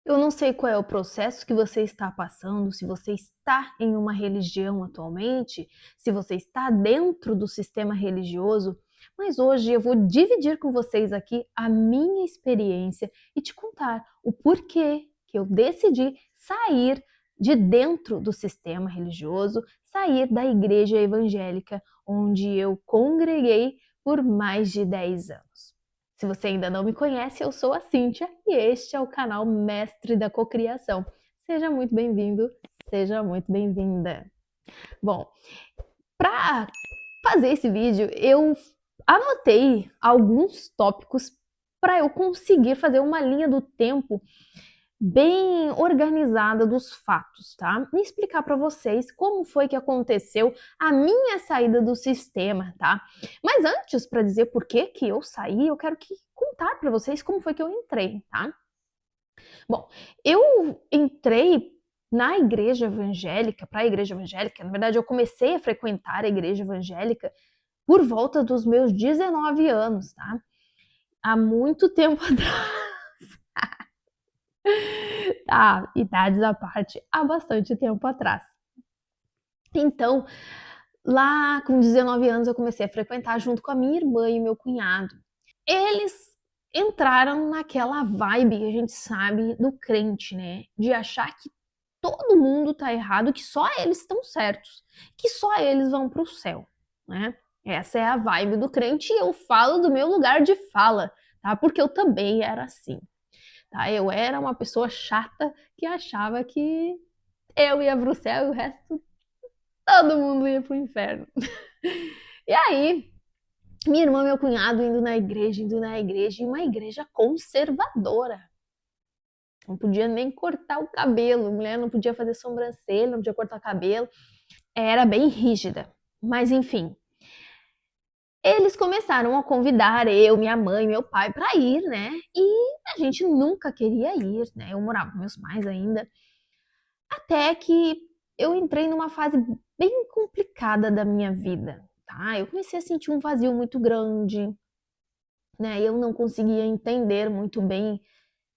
Eu não sei qual é o processo que você está passando, se você está em uma religião atualmente, se você está dentro do sistema religioso, mas hoje eu vou dividir com vocês aqui a minha experiência e te contar o porquê que eu decidi sair de dentro do sistema religioso, sair da igreja evangélica onde eu congreguei por mais de 10 anos. Se você ainda não me conhece, eu sou a Cíntia e este é o canal Mestre da Cocriação. Seja muito bem-vindo, seja muito bem-vinda. Bom, para fazer esse vídeo, eu anotei alguns tópicos para eu conseguir fazer uma linha do tempo bem organizada dos fatos, tá? E explicar para vocês como foi que aconteceu a minha saída do sistema, tá? Mas antes, para dizer por que eu saí, eu quero contar para vocês como foi que eu entrei, tá? Bom, eu entrei na igreja evangélica, para a igreja evangélica, na verdade eu comecei a frequentar a igreja evangélica por volta dos meus 19 anos, tá? Há muito tempo atrás. Tá, idades à parte, há bastante tempo atrás. Então, lá com 19 anos eu comecei a frequentar junto com a minha irmã e meu cunhado. Eles entraram naquela vibe que a gente sabe do crente, né? De achar que todo mundo tá errado, que só eles estão certos, que só eles vão pro céu, né? Essa é a vibe do crente e eu falo do meu lugar de fala, tá? Porque eu também era assim, tá? Eu era uma pessoa chata que achava que eu ia pro céu e o resto todo mundo ia pro inferno. E aí, minha irmã e meu cunhado indo na igreja, e uma igreja conservadora. Não podia nem cortar o cabelo, mulher não podia fazer sobrancelha, não podia cortar o cabelo. Era bem rígida. Mas enfim, eles começaram a convidar eu, minha mãe, meu pai para ir, né? E a gente nunca queria ir, né? Eu morava com meus pais ainda. Até que eu entrei numa fase bem complicada da minha vida, tá? Eu comecei a sentir um vazio muito grande, né? Eu não conseguia entender muito bem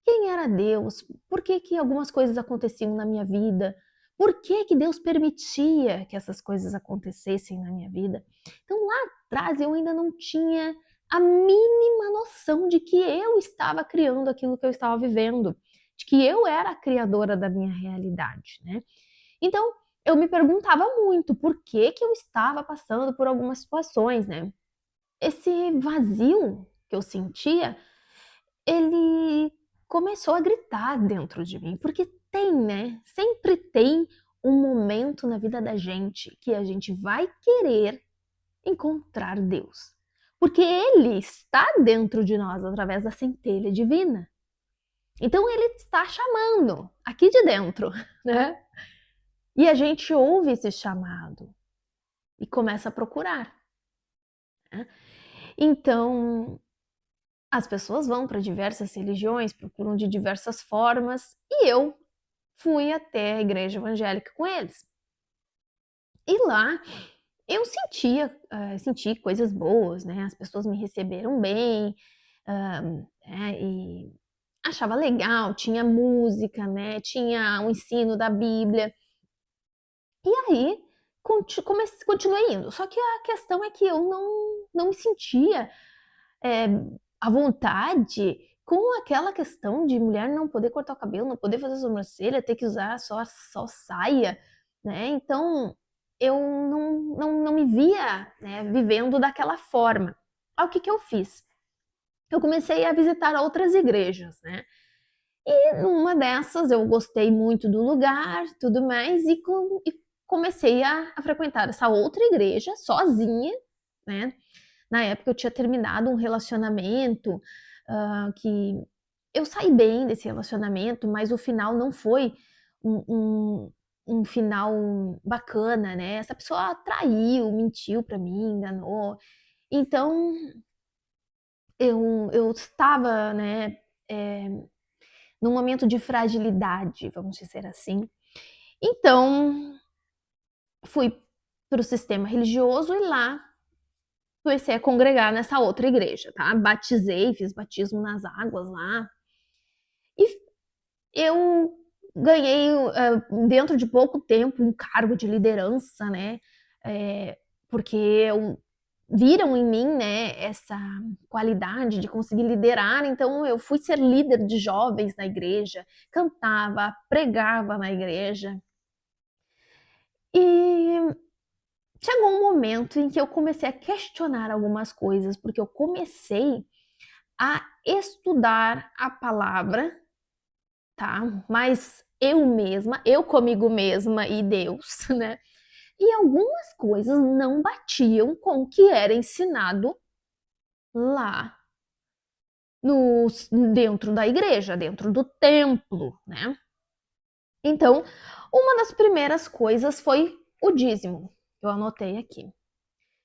quem era Deus, por que que algumas coisas aconteciam na minha vida, por que que Deus permitia que essas coisas acontecessem na minha vida. Então lá atrás eu ainda não tinha a mínima noção de que eu estava criando aquilo que eu estava vivendo, de que eu era a criadora da minha realidade, né? Então, eu me perguntava muito por que que eu estava passando por algumas situações, né? Esse vazio que eu sentia, ele começou a gritar dentro de mim, porque tem, né? Sempre tem um momento na vida da gente que a gente vai querer encontrar Deus. Porque ele está dentro de nós através da centelha divina. Então ele está chamando aqui de dentro, né? E a gente ouve esse chamado e começa a procurar, né? Então, as pessoas vão para diversas religiões, procuram de diversas formas, e eu fui até a igreja evangélica com eles. E lá eu senti coisas boas, né? As pessoas me receberam bem, e achava legal, tinha música, né? Tinha um ensino da Bíblia. E aí continuei indo. Só que a questão é que eu não me sentia é, à vontade com aquela questão de mulher não poder cortar o cabelo, não poder fazer sobrancelha, ter que usar só saia, né? Então eu não me via, né, vivendo daquela forma. Aí o que eu fiz? Eu comecei a visitar outras igrejas, né? E numa dessas eu gostei muito do lugar, tudo mais, e comecei a frequentar essa outra igreja sozinha, né? Na época eu tinha terminado um relacionamento, que eu saí bem desse relacionamento, mas o final não foi um, um, um final bacana, né? Essa pessoa traiu, mentiu pra mim, enganou. Então eu estava, né, é, num momento de fragilidade, vamos dizer assim. Então fui para o sistema religioso e lá comecei a congregar nessa outra igreja, tá? Batizei, fiz batismo nas águas lá. E eu ganhei, dentro de pouco tempo, um cargo de liderança, né? Porque viram em mim, né, essa qualidade de conseguir liderar. Então, eu fui ser líder de jovens na igreja, cantava, pregava na igreja. E chegou um momento em que eu comecei a questionar algumas coisas, porque eu comecei a estudar a palavra, tá? Mas eu mesma, eu comigo mesma e Deus, né? E algumas coisas não batiam com o que era ensinado lá no, dentro da igreja, dentro do templo, né? Então, uma das primeiras coisas foi o dízimo. Eu anotei aqui.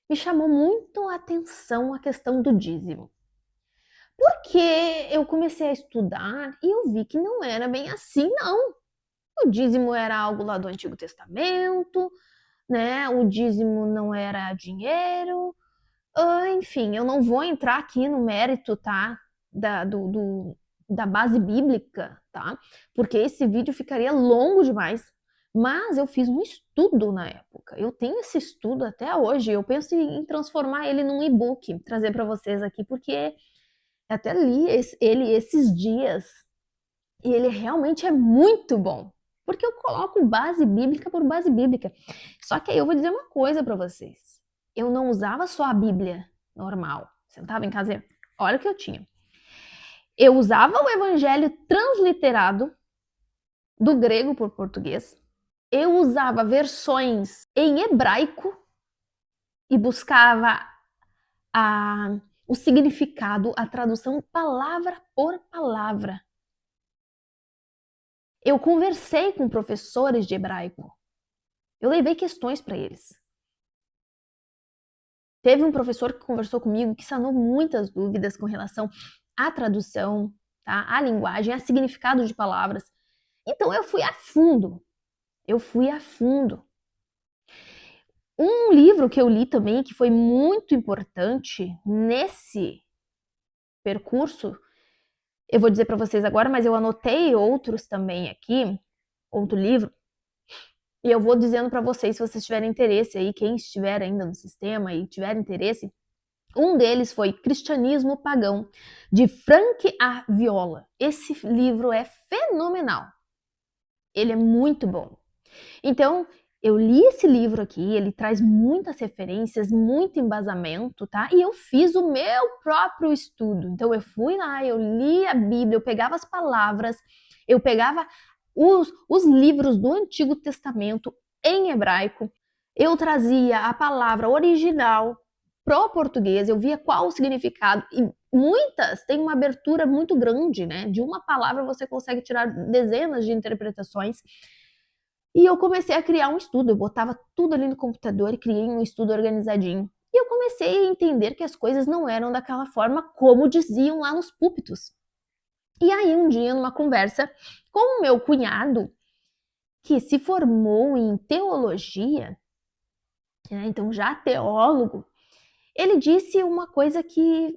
Me chamou muito a atenção a questão do dízimo. Porque eu comecei a estudar e eu vi que não era bem assim, não. O dízimo era algo lá do Antigo Testamento, né? O dízimo não era dinheiro. Enfim, eu não vou entrar aqui no mérito, tá? Da base bíblica, tá? Porque esse vídeo ficaria longo demais. Mas eu fiz um estudo na época. Eu tenho esse estudo até hoje. Eu penso em transformar ele num e-book, trazer para vocês aqui, porque até li ele esses dias e ele realmente é muito bom. Porque eu coloco base bíblica por base bíblica. Só que aí eu vou dizer uma coisa para vocês. Eu não usava só a Bíblia normal. Sentava em casa e olha o que eu tinha. Eu usava o Evangelho transliterado do grego por português. Eu usava versões em hebraico e buscava o significado, a tradução palavra por palavra. Eu conversei com professores de hebraico. Eu levei questões para eles. Teve um professor que conversou comigo que sanou muitas dúvidas com relação à tradução, tá? À linguagem, a significado de palavras. Então eu fui a fundo. Eu fui a fundo. Um livro que eu li também que foi muito importante nesse percurso, eu vou dizer para vocês agora, mas eu anotei outros também aqui, outro livro, e eu vou dizendo para vocês se vocês tiverem interesse aí, quem estiver ainda no sistema e tiver interesse. Um deles foi Cristianismo Pagão, de Frank A. Viola. Esse livro é fenomenal. Ele é muito bom. Então, eu li esse livro aqui, ele traz muitas referências, muito embasamento, tá? E eu fiz o meu próprio estudo. Então, eu fui lá, eu li a Bíblia, eu pegava as palavras, eu pegava os livros do Antigo Testamento em hebraico, eu trazia a palavra original pro português, eu via qual o significado, e muitas têm uma abertura muito grande, né? De uma palavra você consegue tirar dezenas de interpretações. E eu comecei a criar um estudo, eu botava tudo ali no computador e criei um estudo organizadinho. E eu comecei a entender que as coisas não eram daquela forma como diziam lá nos púlpitos. E aí um dia, numa conversa com o meu cunhado, que se formou em teologia, né, então já teólogo, ele disse uma coisa que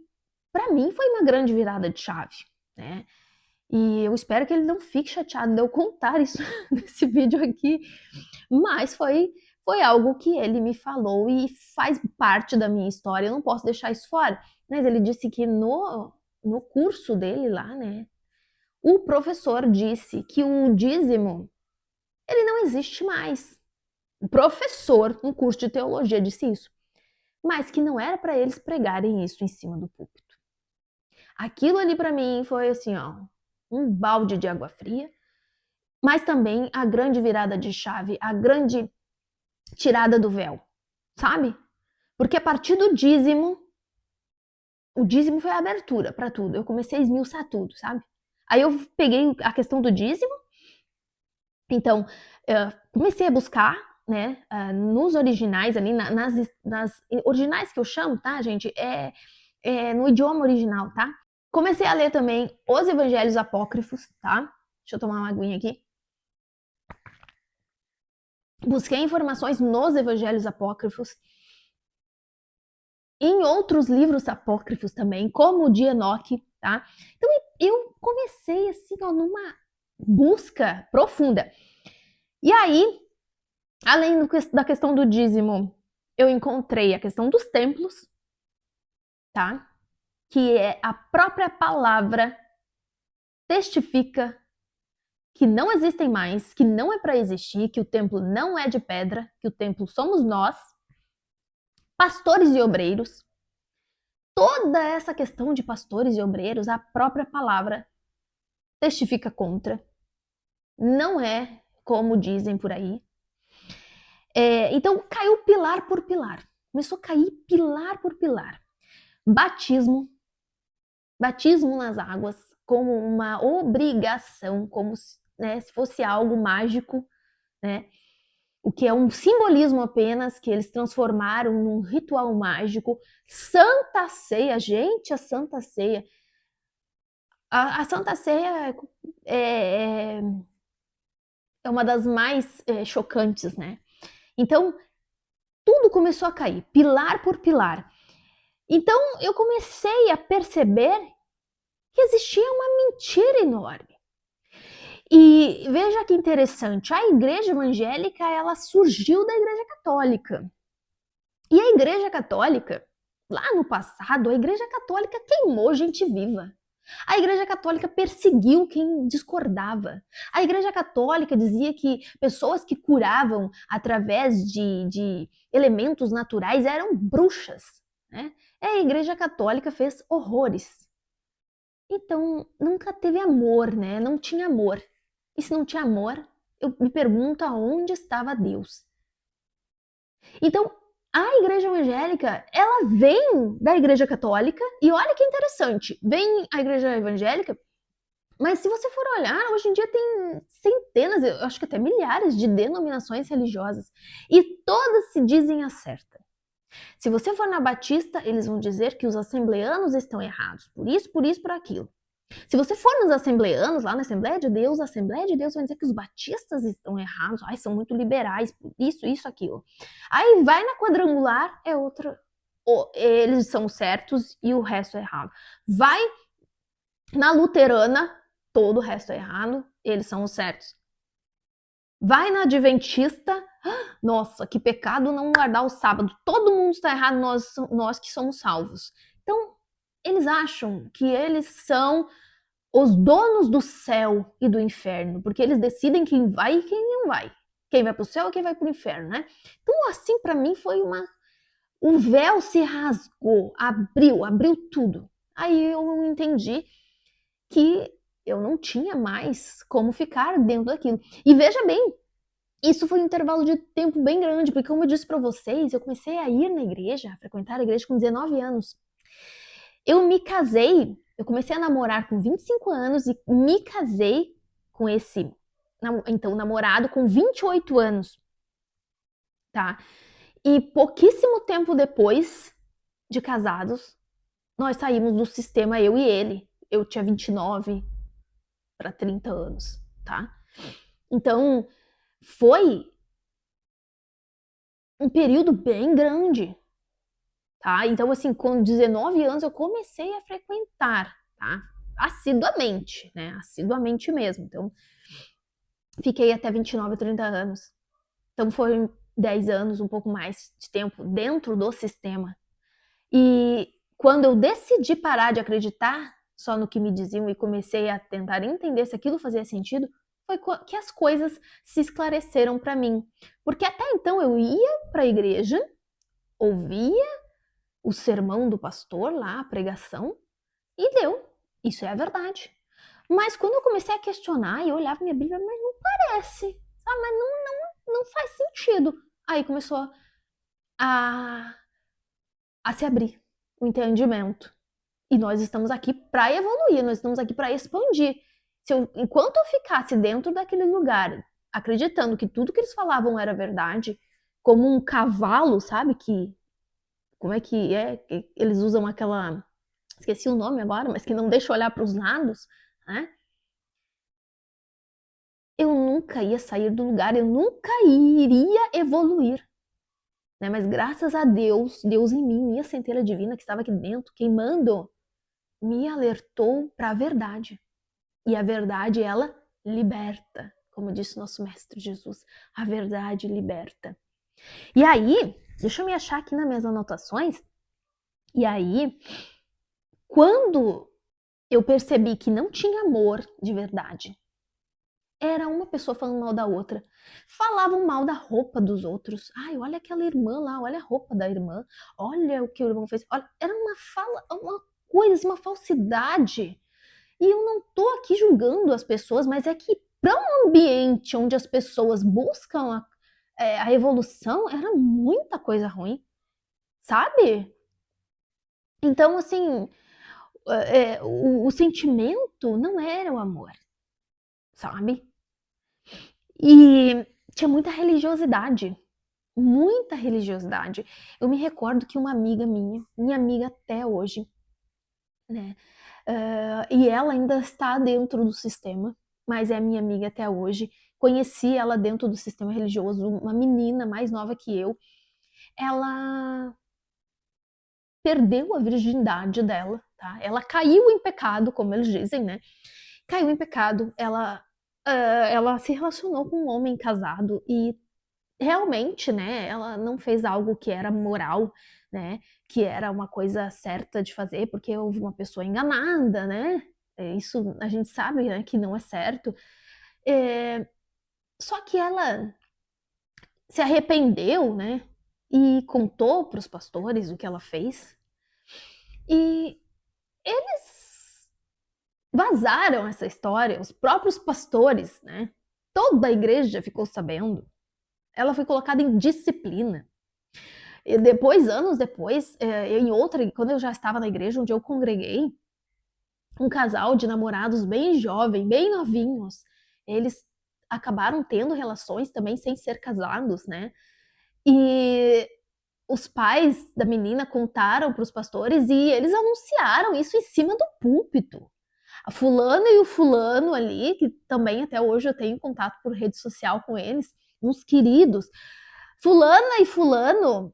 para mim foi uma grande virada de chave, né? E eu espero que ele não fique chateado de eu contar isso nesse vídeo aqui, mas foi algo que ele me falou e faz parte da minha história, eu não posso deixar isso fora. Mas ele disse que no curso dele lá, né, o professor disse que o dízimo, ele não existe mais. O professor, no curso de teologia, disse isso. Mas que não era para eles pregarem isso em cima do púlpito. Aquilo ali para mim foi assim, ó, um balde de água fria, mas também a grande virada de chave, a grande tirada do véu, sabe? Porque a partir do dízimo, o dízimo foi a abertura para tudo. Eu comecei a esmiuçar tudo, sabe? Aí eu peguei a questão do dízimo, então comecei a buscar, né, nos originais ali, nas originais que eu chamo, tá, gente? No idioma original, tá? Comecei a ler também os evangelhos apócrifos, tá? Deixa eu tomar uma aguinha aqui. Busquei informações nos evangelhos apócrifos, em outros livros apócrifos também, como o de Enoque, tá? Então eu comecei assim, ó, busca profunda. E aí, além da questão do dízimo, eu encontrei a questão dos templos, tá? Que é a própria palavra testifica que não existem mais, que não é para existir, que o templo não é de pedra, que o templo somos nós, pastores e obreiros. Toda essa questão de pastores e obreiros, a própria palavra testifica contra. Não é como dizem por aí. Então caiu pilar por pilar. Começou a cair pilar por pilar. Batismo nas águas como uma obrigação, como se fosse algo mágico, né? O que é um simbolismo apenas, que eles transformaram num ritual mágico. Santa Ceia, gente, a Santa Ceia. A Santa Ceia é uma das mais chocantes, né? Então, tudo começou a cair, pilar por pilar. Então, eu comecei a perceber que existia uma mentira enorme. E veja que interessante, a igreja evangélica, ela surgiu da igreja católica. E a igreja católica, lá no passado, a igreja católica queimou gente viva. A igreja católica perseguiu quem discordava. A igreja católica dizia que pessoas que curavam através de elementos naturais eram bruxas, né? A igreja católica fez horrores. Então, nunca teve amor, né? Não tinha amor. E se não tinha amor, eu me pergunto aonde estava Deus. Então, a igreja evangélica, ela vem da igreja católica, e olha que interessante, vem a igreja evangélica, mas se você for olhar, hoje em dia tem centenas, eu acho que até milhares de denominações religiosas, e todas se dizem a certa. Se você for na Batista, eles vão dizer que os assembleanos estão errados, por isso, por aquilo. Se você for nos assembleanos, lá na Assembleia de Deus vai dizer que os batistas estão errados, ai, são muito liberais, isso, aquilo. Aí vai na quadrangular, é outra, eles são certos e o resto é errado. Vai na luterana, todo o resto é errado, eles são os certos. Vai na adventista, nossa, que pecado não guardar o sábado, todo mundo está errado, nós que somos salvos. Então, eles acham que eles são os donos do céu e do inferno, porque eles decidem quem vai e quem não vai. Quem vai para o céu e quem vai para o inferno, né? Então, assim, para mim foi o véu se rasgou, abriu tudo. Aí eu entendi que eu não tinha mais como ficar dentro daquilo. E veja bem, isso foi um intervalo de tempo bem grande, porque como eu disse para vocês, eu comecei a ir na igreja, a frequentar a igreja com 19 anos. Eu me casei, eu comecei a namorar com 25 anos e me casei com esse, então, namorado com 28 anos, tá? E pouquíssimo tempo depois de casados, nós saímos do sistema, eu e ele. Eu tinha 29 para 30 anos, tá? Então, foi um período bem grande, tá? Então, assim, com 19 anos eu comecei a frequentar, tá? Assiduamente, né? Assiduamente mesmo. Então, fiquei até 29, 30 anos. Então, foram 10 anos, um pouco mais de tempo dentro do sistema. E quando eu decidi parar de acreditar só no que me diziam e comecei a tentar entender se aquilo fazia sentido, foi que as coisas se esclareceram para mim. Porque até então eu ia para a igreja, ouvia o sermão do pastor lá, a pregação, e deu. Isso é a verdade. Mas quando eu comecei a questionar e eu olhava minha Bíblia, mas não parece, sabe? Mas não faz sentido. Aí começou a se abrir o entendimento. E nós estamos aqui para evoluir, nós estamos aqui para expandir. Enquanto eu ficasse dentro daquele lugar, acreditando que tudo que eles falavam era verdade, como um cavalo, sabe? Como é que é? Que eles usam aquela. Esqueci o nome agora, mas que não deixa olhar para os lados, né? Eu nunca ia sair do lugar, eu nunca iria evoluir. Né? Mas graças a Deus, Deus em mim, minha centelha divina que estava aqui dentro, queimando, me alertou para a verdade. E a verdade, ela liberta, como disse nosso Mestre Jesus, a verdade liberta. E aí, deixa eu me achar aqui nas minhas anotações, e aí, quando eu percebi que não tinha amor de verdade, era uma pessoa falando mal da outra. Falavam mal da roupa dos outros. Ai, olha aquela irmã lá, olha a roupa da irmã. Olha o que o irmão fez. Olha, era uma fala, uma coisa, uma falsidade. E eu não tô aqui julgando as pessoas, mas é que para um ambiente onde as pessoas buscam a evolução, era muita coisa ruim, sabe? Então, assim, o sentimento não era o amor, sabe? E tinha muita religiosidade. Muita religiosidade. Eu me recordo que uma amiga minha amiga até hoje, né? E ela ainda está dentro do sistema, mas é minha amiga até hoje. Conheci ela dentro do sistema religioso, uma menina mais nova que eu. Ela perdeu a virgindade dela, tá? Ela caiu em pecado, como eles dizem, né? Caiu em pecado. Ela se relacionou com um homem casado e realmente, né, ela não fez algo que era moral, né, que era uma coisa certa de fazer, porque houve uma pessoa enganada, né, isso a gente sabe, né, que não é certo. Só que ela se arrependeu, né, e contou para os pastores o que ela fez, e eles vazaram essa história, os próprios pastores, né, toda a igreja ficou sabendo. Ela foi colocada em disciplina. E depois, anos depois, quando eu já estava na igreja onde eu congreguei, um casal de namorados bem jovem, bem novinhos, eles acabaram tendo relações também sem ser casados, né? E os pais da menina contaram para os pastores e eles anunciaram isso em cima do púlpito. A fulana e o fulano ali, que também até hoje eu tenho contato por rede social com eles, uns queridos. Fulana e fulano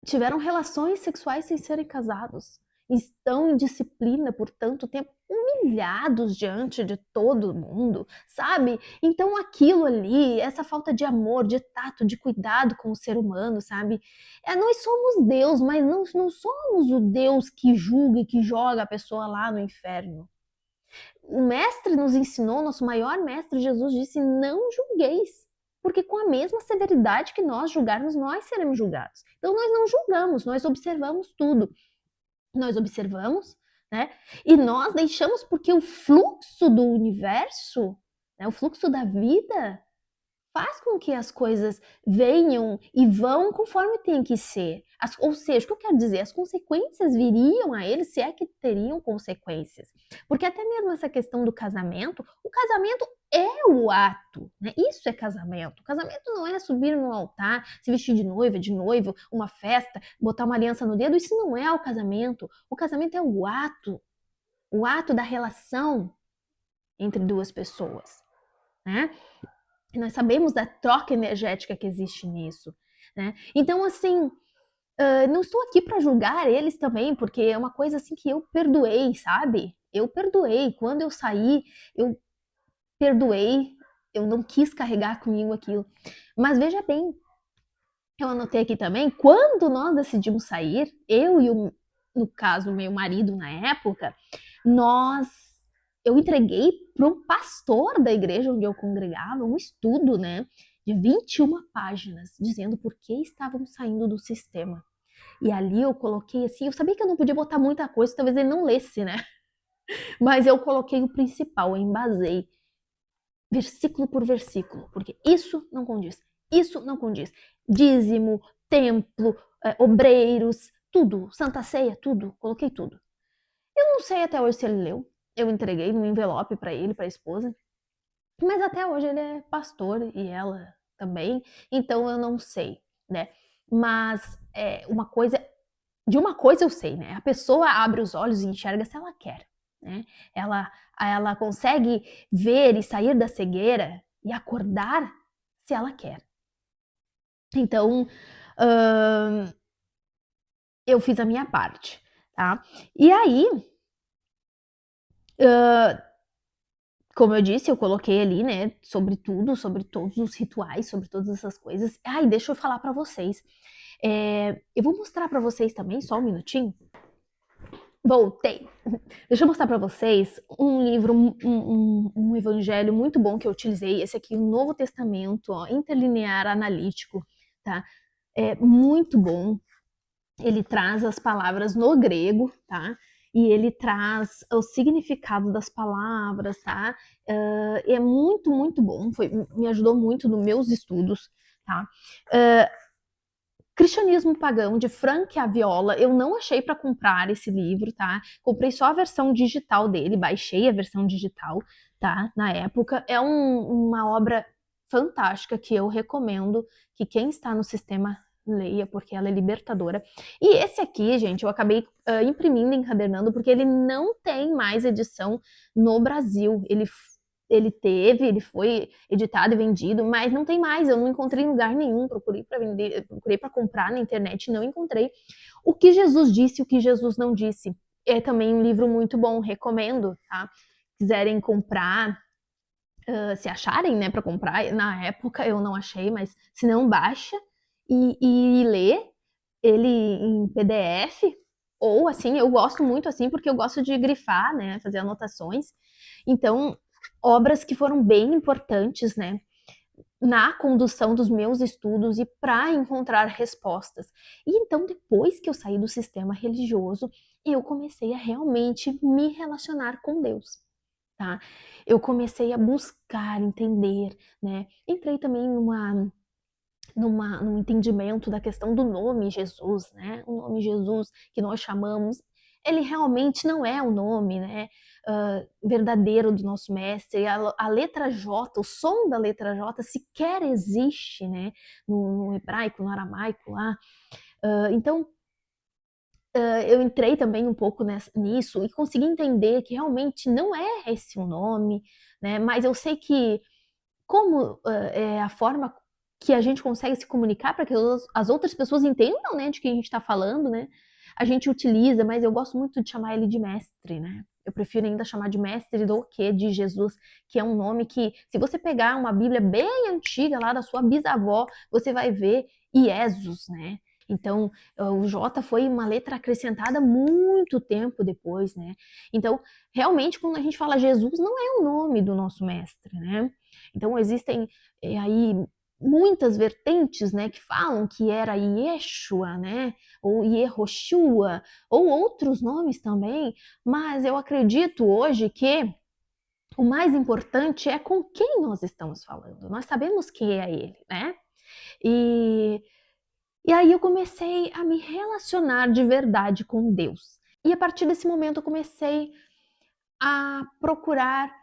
tiveram relações sexuais sem serem casados, estão em disciplina por tanto tempo, humilhados diante de todo mundo, sabe? Então aquilo ali, essa falta de amor, de tato, de cuidado com o ser humano, sabe? Nós somos Deus, mas não somos o Deus que julga e que joga a pessoa lá no inferno. O mestre nos ensinou, nosso maior mestre Jesus disse: não julgueis, porque com a mesma severidade que nós julgarmos, nós seremos julgados. Então nós não julgamos, nós observamos tudo. Nós observamos, né? E nós deixamos, porque o fluxo do universo, né, o fluxo da vida, faz com que as coisas venham e vão conforme tem que ser. Ou seja, o que eu quero dizer? As consequências viriam a eles, se é que teriam consequências. Porque até mesmo essa questão do casamento, o casamento é o ato, né? Isso é casamento. O casamento não é subir no altar, se vestir de noiva, de noivo, uma festa, botar uma aliança no dedo. Isso não é o casamento. O casamento é o ato da relação entre duas pessoas, né? Nós sabemos da troca energética que existe nisso, né? Então, assim, não estou aqui para julgar eles também, porque é uma coisa assim que eu perdoei, sabe? Eu perdoei. Quando eu saí, eu perdoei. Eu não quis carregar comigo aquilo. Mas veja bem, eu anotei aqui também, quando nós decidimos sair, eu e no caso, meu marido na época, eu entreguei para um pastor da igreja onde eu congregava um estudo, né, de 21 páginas, dizendo por que estavam saindo do sistema. E ali eu coloquei assim, eu sabia que eu não podia botar muita coisa, talvez ele não lesse, né? Mas eu coloquei o principal, eu embasei versículo por versículo, porque isso não condiz, isso não condiz. Dízimo, templo, obreiros, tudo, Santa Ceia, tudo, coloquei tudo. Eu não sei até hoje se ele leu, eu entreguei num envelope para ele, para a esposa, mas até hoje ele é pastor e ela também, então eu não sei, né? Mas de uma coisa eu sei, né? A pessoa abre os olhos e enxerga se ela quer, né? Ela consegue ver e sair da cegueira e acordar se ela quer. Então, eu fiz a minha parte, tá? E aí, como eu disse, eu coloquei ali, né, sobre tudo, sobre todos os rituais, sobre todas essas coisas. Ai, deixa eu falar pra vocês. Eu vou mostrar pra vocês também, só um minutinho. Voltei. Deixa eu mostrar pra vocês um livro, um evangelho muito bom que eu utilizei. Esse aqui, o Novo Testamento, ó, interlinear analítico, tá? É muito bom. Ele traz as palavras no grego, tá? E ele traz o significado das palavras, tá? É muito, muito bom. Me ajudou muito nos meus estudos, tá? Cristianismo Pagão, de Frank Aviola, eu não achei para comprar esse livro, tá? Comprei só a versão digital dele, baixei a versão digital, tá? Na época. É uma obra fantástica que eu recomendo que quem está no sistema leia, porque ela é libertadora. E esse aqui, gente, eu acabei imprimindo, encadernando, porque ele não tem mais edição no Brasil. Ele foi editado e vendido, mas não tem mais, eu não encontrei em lugar nenhum, procurei para vender, procurei para comprar na internet, não encontrei. O que Jesus disse, o que Jesus não disse, é também um livro muito bom, recomendo, tá? Quiserem comprar, se acharem, né, para comprar, na época eu não achei, mas se não, baixa e lê ele em PDF, ou assim, eu gosto muito assim, porque eu gosto de grifar, né, fazer anotações. Então, obras que foram bem importantes, né, na condução dos meus estudos e para encontrar respostas. E então, depois que eu saí do sistema religioso, eu comecei a realmente me relacionar com Deus, tá? Eu comecei a buscar entender, né? Entrei também num entendimento da questão do nome Jesus, né? O nome Jesus que nós chamamos, ele realmente não é o nome, né? Verdadeiro do nosso mestre. A letra J, o som da letra J sequer existe, né? No hebraico, no aramaico lá. Então, eu entrei também um pouco nisso e consegui entender que realmente não é esse o nome, né? Mas eu sei que como é a forma que a gente consegue se comunicar para que as outras pessoas entendam, né, de quem a gente está falando, né? A gente utiliza, mas eu gosto muito de chamar ele de mestre, né? Eu prefiro ainda chamar de mestre do que de Jesus, que é um nome que, se você pegar uma Bíblia bem antiga lá da sua bisavó, você vai ver Iesus, né? Então, o J foi uma letra acrescentada muito tempo depois, né? Então, realmente, quando a gente fala Jesus, não é o nome do nosso mestre, né? Então existem aí muitas vertentes, né, que falam que era Yeshua, né, ou Yehoshua, ou outros nomes também, mas eu acredito hoje que o mais importante é com quem nós estamos falando. Nós sabemos quem é ele, né? E, e aí eu comecei a me relacionar de verdade com Deus. E a partir desse momento eu comecei a procurar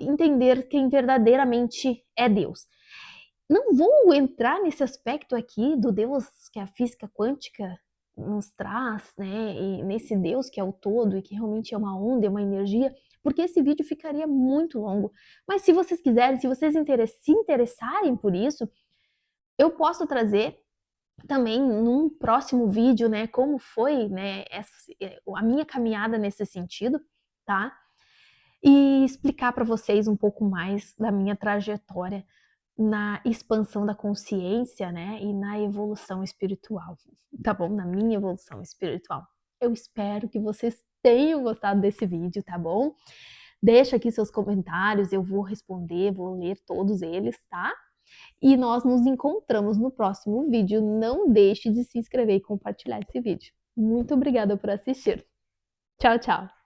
entender quem verdadeiramente é Deus. Não vou entrar nesse aspecto aqui do Deus que a física quântica nos traz, né? E nesse Deus que é o todo e que realmente é uma onda, é uma energia, porque esse vídeo ficaria muito longo. Mas se vocês quiserem, se vocês se interessarem por isso, eu posso trazer também num próximo vídeo, né, como foi, né, a minha caminhada nesse sentido, tá? E explicar para vocês um pouco mais da minha trajetória na expansão da consciência, né, e na evolução espiritual, tá bom? Na minha evolução espiritual. Eu espero que vocês tenham gostado desse vídeo, tá bom? Deixa aqui seus comentários, eu vou responder, vou ler todos eles, tá? E nós nos encontramos no próximo vídeo. Não deixe de se inscrever e compartilhar esse vídeo. Muito obrigada por assistir. Tchau, tchau!